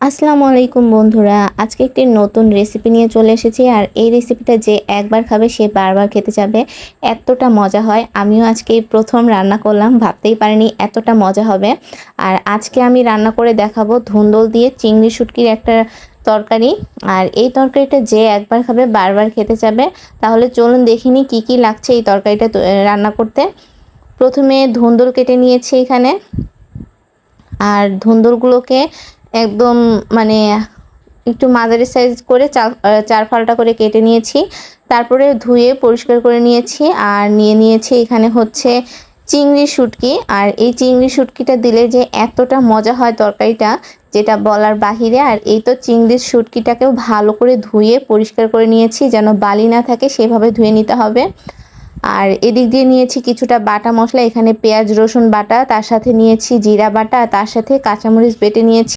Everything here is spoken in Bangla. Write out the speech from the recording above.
আসসালামু আলাইকুম বন্ধুরা, আজকে একটি নতুন রেসিপি নিয়ে চলে এসেছি। আর এই রেসিপিটা যে একবার খাবে সে বারবার খেতে যাবে, এতটা মজা হয়। আমিও আজকে এই প্রথম রান্না করলাম, ভাবতেই পারিনি এতটা মজা হবে। আর আজকে আমি রান্না করে দেখাবো ধুন্দল দিয়ে চিংড়ি শুটকির একটা তরকারি। আর এই তরকারিটা যে একবার খাবে বারবার খেতে যাবে। তাহলে চলুন দেখিনি কি কি লাগছে এই তরকারিটা রান্না করতে। প্রথমে ধুন্দল কেটে নিয়েছি এখানে, আর ধুন্দুলগুলোকে একদম মানে একটু মাঝারি সাইজ করে চার ফালটা করে কেটে নিয়েছি। তারপরে ধুয়ে পরিষ্কার করে নিয়েছি। আর নিয়েছি এখানে হচ্ছে চিংড়ি শুটকি। আর এই চিংড়ি শুটকিটা দিলে যে এতটা মজা হয় তরকারিটা, যেটা বলার বাহিরে। আর এই তো চিংড়ির শুটকিটাকেও ভালো করে ধুয়ে পরিষ্কার করে নিয়েছি, যেন বালি না থাকে সেভাবে ধুয়ে নিতে হবে। আর এদিক দিয়ে নিয়েছি কিছুটা বাটা মশলা, এখানে পেঁয়াজ রসুন বাটা, তার সাথে নিয়েছি জিরা বাটা, তার সাথে কাঁচামরিচ বেটে নিয়েছি।